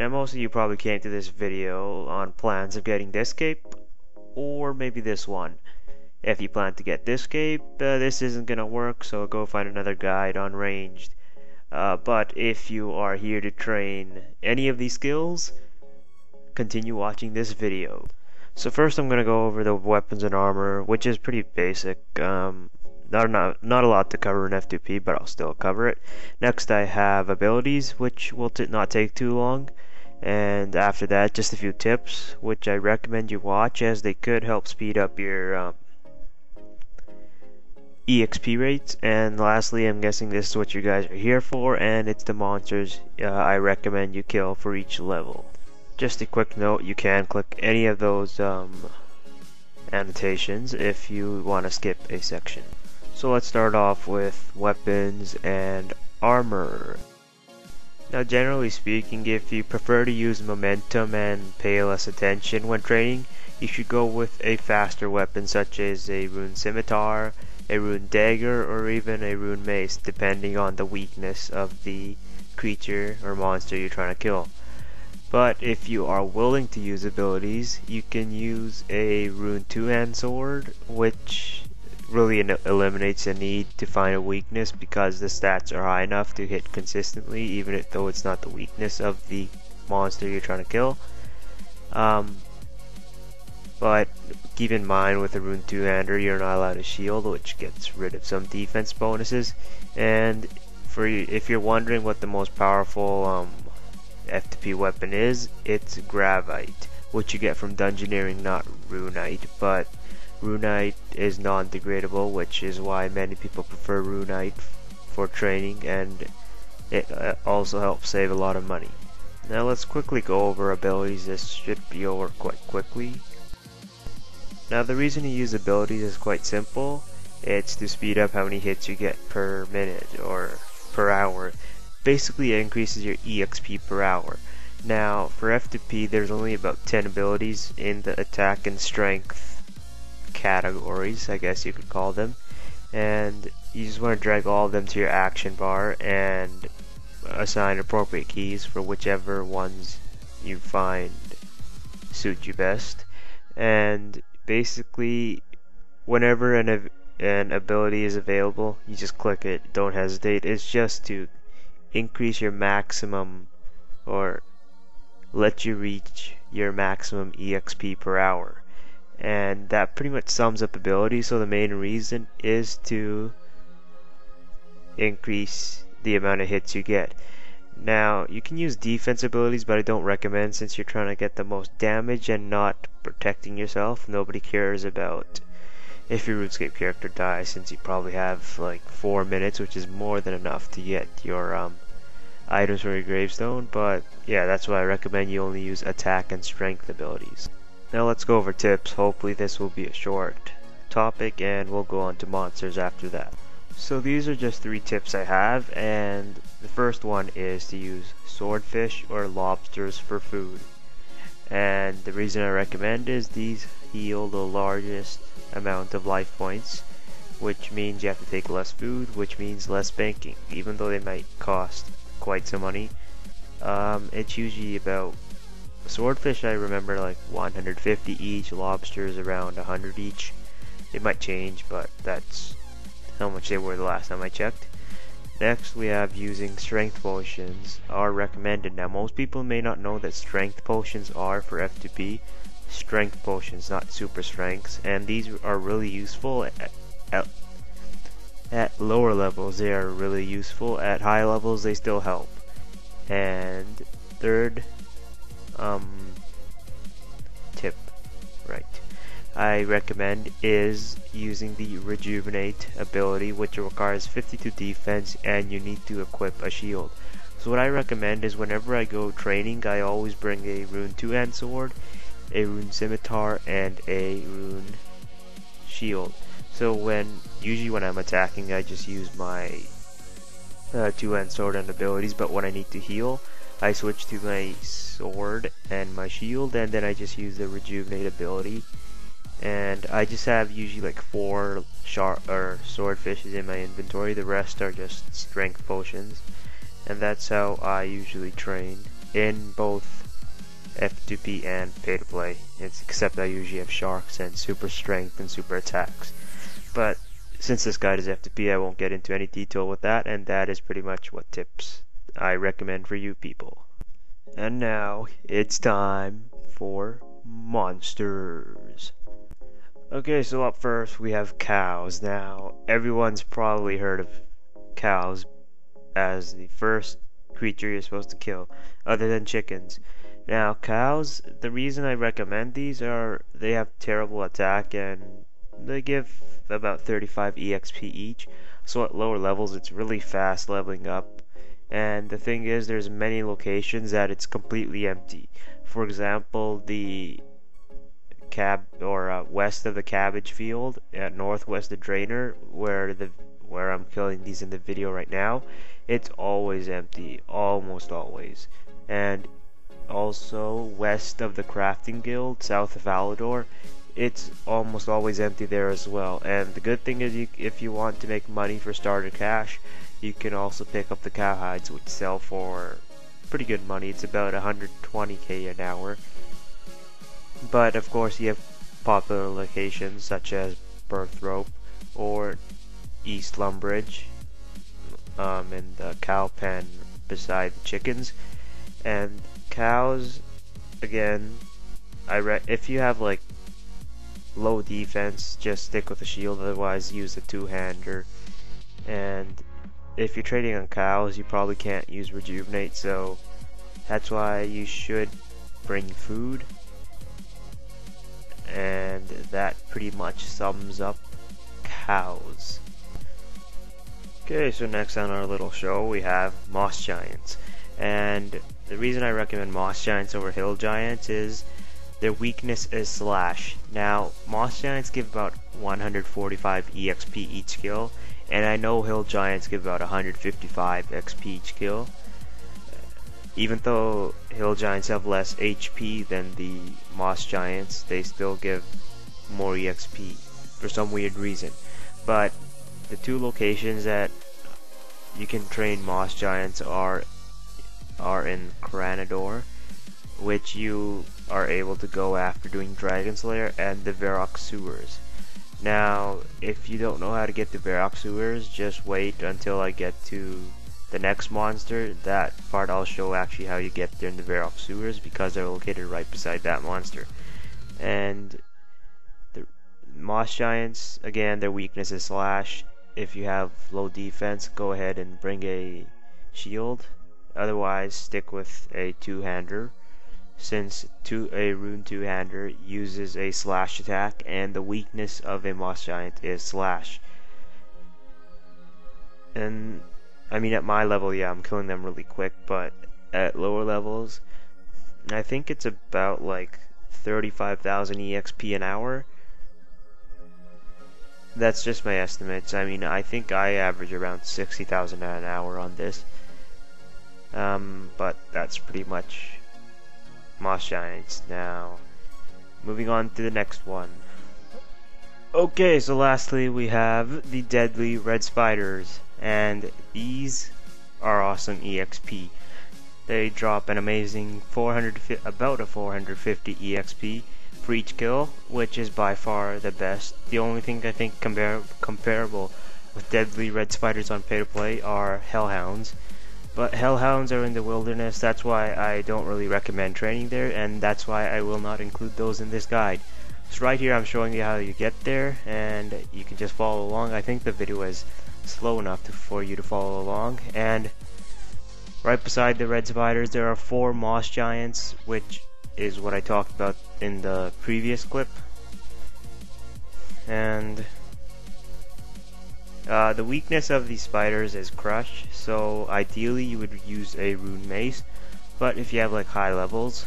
Now most of you probably came to this video on plans of getting this cape, or maybe this one. If you plan to get this cape, this isn't gonna work, so go find another guide on ranged. But if you are here to train any of these skills, continue watching this video. So first I'm gonna go over the weapons and armor, which is pretty basic. Not a lot to cover in F2P, but I'll still cover it. Next I have abilities, which will not take too long. And after that, just a few tips, which I recommend you watch, as they could help speed up your EXP rates. And lastly, I'm guessing this is what you guys are here for, and it's the monsters I recommend you kill for each level. Just a quick note, you can click any of those annotations if you want to skip a section. So let's start off with weapons and armor. Now generally speaking, if you prefer to use momentum and pay less attention when training, you should go with a faster weapon such as a rune scimitar, a rune dagger, or even a rune mace, depending on the weakness of the creature or monster you're trying to kill. But if you are willing to use abilities, you can use a rune two-hand sword, which really eliminates the need to find a weakness because the stats are high enough to hit consistently, even though it's not the weakness of the monster you're trying to kill. But keep in mind, with a rune two-hander, you're not allowed a shield, which gets rid of some defense bonuses. And if you're wondering what the most powerful F2P weapon is, it's Gravite, which you get from dungeoneering, not Runite. But Runite is non-degradable, which is why many people prefer Runite for training, and it also helps save a lot of money. Now let's quickly go over abilities. This should be over quite quickly. Now the reason you use abilities is quite simple. It's to speed up how many hits you get per minute or per hour. Basically it increases your EXP per hour. Now for F2P there's only about 10 abilities in the attack and strength categories, I guess you could call them, and you just want to drag all of them to your action bar and assign appropriate keys for whichever ones you find suit you best. And basically whenever an ability is available, you just click it, don't hesitate. It's just to increase your maximum, or let you reach your maximum EXP per hour. And that pretty much sums up abilities. So the main reason is to increase the amount of hits you get. Now you can use defense abilities, but I don't recommend, since you're trying to get the most damage and not protecting yourself. Nobody cares about if your Runescape character dies, since you probably have like 4 minutes, which is more than enough to get your items from your gravestone. But yeah, that's why I recommend you only use attack and strength abilities. Now let's go over tips. Hopefully this will be a short topic, and we'll go on to monsters after that. So these are just 3 tips I have, and the first one is to use swordfish or lobsters for food. And the reason I recommend is these heal the largest amount of life points, which means you have to take less food, which means less banking. Even though they might cost quite some money, it's usually about, swordfish I remember like 150 each, lobsters around 100 each. It might change, but that's how much they were the last time I checked. Next we have using strength potions are recommended. Now most people may not know that strength potions are for F2P. Strength potions, not super strengths, and these are really useful at lower levels. They are really useful. At high levels they still help. And third tip, right, I recommend is using the rejuvenate ability, which requires 52 defense, and you need to equip a shield. So what I recommend is whenever I go training, I always bring a rune two-hand sword, a rune scimitar, and a rune shield. So usually when I'm attacking, I just use my two-hand sword and abilities, but when I need to heal, I switch to my sword and my shield, and then I just use the rejuvenate ability. And I just have usually like 4 swordfishes in my inventory. The rest are just strength potions, and that's how I usually train. in both F2P and pay to play. Except I usually have sharks and super strength and super attacks. But since this guide is F2P, I won't get into any detail with that, and that is pretty much what tips I recommend for you people. And now it's time for monsters. Okay, so up first we have cows. Now, everyone's probably heard of cows as the first creature you're supposed to kill, other than chickens. Now, cows, the reason I recommend these are they have terrible attack and they give about 35 EXP each, so at lower levels it's really fast leveling up. And the thing is, there's many locations that it's completely empty. For example, the west of the cabbage field, northwest of Drainer, where I'm killing these in the video right now, it's always empty, almost always. And also west of the crafting guild, south of Alador, it's almost always empty there as well. And the good thing is, if you want to make money for starter cash, you can also pick up the cowhides, which sell for pretty good money. It's about 120k an hour. But of course you have popular locations such as Birthrope or East Lumbridge, in the cow pen beside the chickens. And cows, again, if you have like low defense, just stick with a shield, otherwise use a two-hander. And if you're trading on cows, you probably can't use rejuvenate, so that's why you should bring food. And that pretty much sums up cows. Okay, so next on our little show we have moss giants. And the reason I recommend moss giants over hill giants is their weakness is slash. Now, moss giants give about 145 EXP each kill, and I know hill giants give about 155 XP each kill. Even though hill giants have less HP than the moss giants, they still give more EXP for some weird reason. But the two locations that you can train moss giants are in Cranador, which you are able to go after doing Dragon's Lair, and the Varrock sewers. Now, if you don't know how to get to Varrock sewers, just wait until I get to the next monster. That part I'll show actually how you get there in the Varrock sewers, because they're located right beside that monster. And the moss giants, again, their weakness is slash. If you have low defense, go ahead and bring a shield. Otherwise, stick with a two-hander, since a rune two-hander uses a slash attack, and the weakness of a moss giant is slash. And I mean, at my level, yeah, I'm killing them really quick, but at lower levels, I think it's about like 35,000 EXP an hour. That's just my estimates. I mean, I think I average around 60,000 an hour on this. But that's pretty much moss giants. Now, moving on to the next one. Okay, so lastly we have the deadly red spiders, and these are awesome EXP. They drop an amazing about a 450 EXP for each kill, which is by far the best. The only thing I think comparable with deadly red spiders on pay to play are hellhounds. But hellhounds are in the wilderness, that's why I don't really recommend training there, and that's why I will not include those in this guide. So right here I'm showing you how you get there, and you can just follow along. I think the video is slow enough for you to follow along. And right beside the red spiders there are 4 moss giants, which is what I talked about in the previous clip. And the weakness of these spiders is crush, so ideally you would use a rune mace, but if you have like high levels,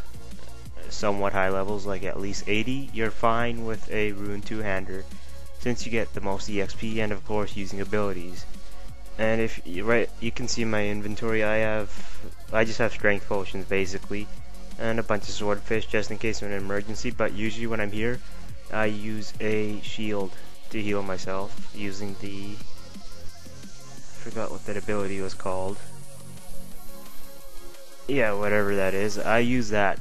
somewhat high levels, like at least 80, you're fine with a rune two-hander, since you get the most EXP and of course using abilities. And if you can see my inventory, I just have strength potions basically, and a bunch of swordfish just in case of an emergency, but usually when I'm here I use a shield to heal myself using the, I forgot what that ability was called. yeah, whatever that is. I use that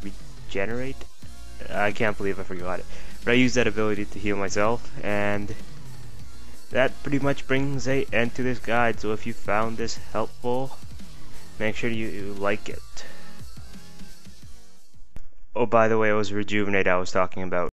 regenerate. I can't believe I forgot it. But I use that ability to heal myself, and that pretty much brings an end to this guide. So if you found this helpful, make sure you like it. Oh, by the way, it was Rejuvenate I was talking about.